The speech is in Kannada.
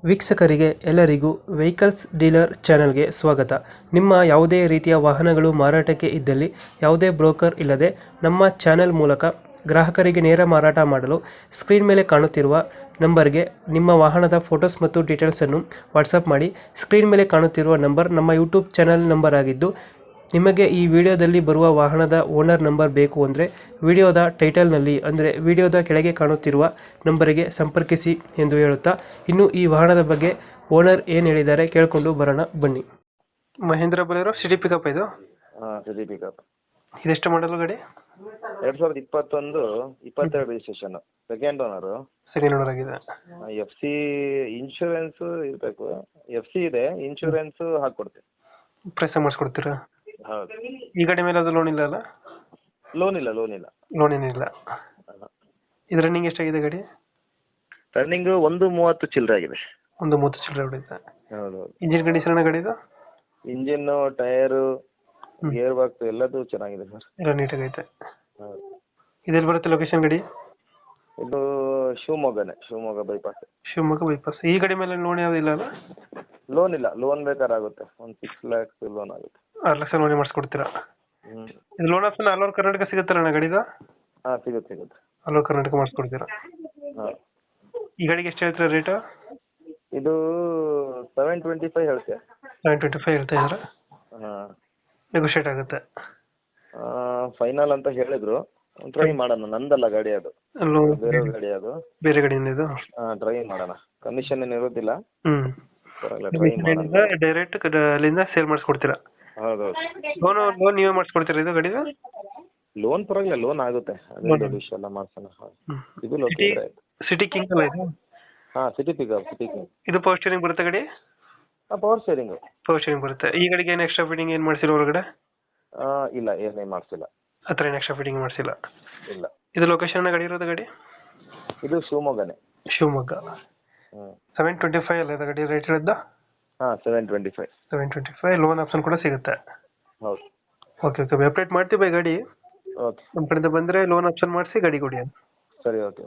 ವೀಕ್ಷಕರಿಗೆ ಎಲ್ಲರಿಗೂ ವೆಹಿಕಲ್ಸ್ ಡೀಲರ್ ಚಾನೆಲ್ಗೆ ಸ್ವಾಗತ. ನಿಮ್ಮ ಯಾವುದೇ ರೀತಿಯ ವಾಹನಗಳು ಮಾರಾಟಕ್ಕೆ ಇದ್ದಲ್ಲಿ ಯಾವುದೇ ಬ್ರೋಕರ್ ಇಲ್ಲದೆ ನಮ್ಮ ಚಾನೆಲ್ ಮೂಲಕ ಗ್ರಾಹಕರಿಗೆ ನೇರ ಮಾರಾಟ ಮಾಡಲು ಸ್ಕ್ರೀನ್ ಮೇಲೆ ಕಾಣುತ್ತಿರುವ ನಂಬರ್ಗೆ ನಿಮ್ಮ ವಾಹನದ ಫೋಟೋಸ್ ಮತ್ತು ಡೀಟೇಲ್ಸನ್ನು ವಾಟ್ಸಪ್ ಮಾಡಿ. ಸ್ಕ್ರೀನ್ ಮೇಲೆ ಕಾಣುತ್ತಿರುವ ನಂಬರ್ ನಮ್ಮ ಯೂಟ್ಯೂಬ್ ಚಾನೆಲ್ ನಂಬರ್ ಆಗಿದ್ದು, ನಿಮಗೆ ಈ ವಿಡಿಯೋದಲ್ಲಿ ಬರುವ ವಾಹನದ ಓನರ್ ನಂಬರ್ ಬೇಕು ಅಂದರೆ ವಿಡಿಯೋದ ಟೈಟಲ್ನಲ್ಲಿ ಅಂದರೆ ವಿಡಿಯೋದ ಕೆಳಗೆ ಕಾಣುತ್ತಿರುವ ನಂಬರಿಗೆ ಸಂಪರ್ಕಿಸಿ ಎಂದು ಹೇಳುತ್ತಾ, ಇನ್ನು ಈ ವಾಹನದ ಬಗ್ಗೆ ಓನರ್ ಏನು ಹೇಳಿದ್ದಾರೆ ಕೇಳಿಕೊಂಡು ಬರೋಣ ಬನ್ನಿ. ಮಹೇಂದ್ರ ಬಲೇರೋ ಸಿಟಿ ಪಿಕಪ್ ಇದು. ಹಾಂ, ಸಿಟಿ ಪಿಕಪ್. ಇದೆಷ್ಟು ಮಾಡಲು ಗಾಡಿ? 2021 22 registration, second owner. Second owner ಆಗಿದೆ. ಎಫ್ ಸಿ ಇನ್ಶೂರೆನ್ಸ್ ಇರಬೇಕು. ಎಫ್ ಸಿ ಇದೆ, ಇನ್ಶೂರೆನ್ಸ್ ಹಾಕ್ಕೊಡ್ತೀನಿ. ಪ್ರೈಸ್ ಮಾಡಿಸ್ಕೊಡ್ತೀರಾ? ಹೌದು. ಈ ಗಾಡಿ ಮೇಲೆ ಅದು ಲೋನ್ ಇಲ್ಲ ಅಲ್ಲ? ಲೋನ್ ಇಲ್ಲ. ಲೋನ್ ಏನಿಲ್ಲ. ಇದು ರನ್ನಿಂಗ್ ಎಷ್ಟಾಗಿದೆ ಗಾಡಿ? ರನ್ನಿಂಗ್ 1:30 ಚಿಲ್ಲರೆ ಆಗಿದೆ. 1:30 ಚಿಲ್ಲರೆ ಹೊಡೆಯುತ್ತೆ. ಹೌದು. ಇಂಜಿನ್ ಕಂಡೀಷನ್ ಗಾಡಿದು? ಇಂಜಿನ್ನು, ಟೈರು, ಗೇರ್ ಬಾಕ್ಸ್ ಎಲ್ಲದೂ ಚೆನ್ನಾಗಿದೆ ಸರ್. ಎಲ್ಲ ನೀಟಾಗೈತೆ. ಹೌದು. ಇದೆಲ್ಲಿ ಬರುತ್ತೆ ಲೊಕೇಶನ್ ಗಾಡಿ? ಇದು ಶಿವಮೊಗ್ಗ ಬೈಪಾಸ್. ಶಿವಮೊಗ್ಗ ಬೈಪಾಸ್. ಈ ಗಾಡಿ ಮೇಲೆ ಲೋನ್ ಯಾವುದಿಲ್ಲ ಅಲ್ಲ? ಲೋನ್ ಇಲ್ಲ. ಲೋನ್ ಬೇಕಾದ್ರೆ ಆಗುತ್ತೆ. ಒಂದು 6 lakhs ಲೋನ್ ಆಗುತ್ತೆ. 6 ಲಕ್ಷ ಲೋನ್ ಮಾಡಿಸ್ಕೊಡ್ತೀರಾ? ಹ್ಞೂ. ಇದು loan option all over Karnataka ಸಿಗುತ್ತಲ್ಲ ಗಾಡಿದು? ಹಾಂ, ಸಿಗುತ್ತೆ. ಆಲ್ ಓವರ್ ಕರ್ನಾಟಕ ಮಾಡಿಸ್ಕೊಡ್ತೀರಾ? ಹಾಂ. ಈ ಗಾಡಿಗೆ ಎಷ್ಟು ಹೇಳ್ತೀರಾ ರೇಟು? ಇದು 725 ಹೇಳ್ತೀಯ. 725 ಹೇಳ್ತಾ ಇದ್ದಾರೆ. ಹಾಂ. ನೆಗೋಷಿಯೇಟ್ ಆಗುತ್ತೆ. ಫೈನಲ್ ಅಂತ ಹೇಳಿದ್ರು. ಟ್ರೈ ಮಾಡೋಣ. ನಂದಲ್ಲ ಗಾಡಿ, ಅದು ಬೇರೆ ಗಾಡಿ, ಅದು ಬೇರೆ ಗಾಡಿಯಿಂದ ಇದು. ಟ್ರೈ ಮಾಡೋಣ. ಕಮಿಷನ್ ಏನು ಇರೋದಿಲ್ಲ. ಟ್ರೈ ಮಾಡೋಣ. ಡೈರೆಕ್ಟ್ ಅಲ್ಲಿಂದ ಸೇಲ್ ಮಾಡಿಸ್ಕೊಡ್ತೀರಾ? ಹೌದೌದು. ಲೋನ್ ನೀವೇ ಮಾಡಿಸ್ಕೊಡ್ತೀರಾ ಇದು ಗಾಡಿದು? ಲೋನ್ ಪರವಾಗಿಲ್ಲ, ಲೋನ್ ಆಗುತ್ತೆ. ಅದೇ ದೊಡ್ಡ ವಿಷಯ ಎಲ್ಲ ಮಾಡ್ಸೋಣ. ಇದು ಲೋಕಲ್ ಆಯ್ತು. ಸಿಟಿ ಕಿಂಗ್ ಅಲ್ಲ ಇದು? ಹಾಂ, ಸಿಟಿ ಪಿಕಪ್, ಸಿಟಿ ಕಿಂಗ್. ಇದು ಪವರ್ ಸ್ಟೀರಿಂಗ್ ಬರುತ್ತೆ ಗಾಡಿ? ಹಾಂ, ಪವರ್ ಸ್ಟೇರಿಂಗು. ಪವರ್ ಸ್ಟೀರಿಂಗ್ ಬರುತ್ತೆ. ಈ ಗಾಡಿಗೆ ಏನು ಎಕ್ಸ್ಟ್ರಾ ಫಿಟ್ಟಿಂಗ್ ಏನು ಮಾಡಿಸಿಲ್ಲ ಹೊರಗಡೆ? ಇಲ್ಲ, ಏನೇ ಮಾಡಿಸಿಲ್ಲ. ಆ ಥರ ಏನು ಎಕ್ಸ್ಟ್ರಾ ಫಿಟ್ಟಿಂಗ್ ಮಾಡಿಸಿಲ್ಲ? ಇಲ್ಲ. ಇದು ಲೊಕೇಶನ್ ಗಾಡಿ ಇರೋದು ಗಾಡಿ? ಇದು ಶಿವಮೊಗ್ಗನೇ. ಶಿವಮೊಗ್ಗ. 725 ಅಲ್ಲ ಇದು ಗಾಡಿ ರೇಟ್ ಇರೋದು? ಹಾಂ, 725. 725. ಲೋನ್ ಆಪ್ಷನ್ ಕೂಡ ಸಿಗುತ್ತೆ? ಹೌದು. ಓಕೆ. ಅಪ್ಡೇಟ್ ಮಾಡ್ತೀವಿ ಗಾಡಿ. ಓಕೆ. ನಮ್ಮ ಕಡೆಯಿಂದ ಬಂದರೆ ಲೋನ್ ಆಪ್ಷನ್ ಮಾಡಿಸಿ ಗಾಡಿ ಕೊಡಿ. ಸರಿ, ಓಕೆ.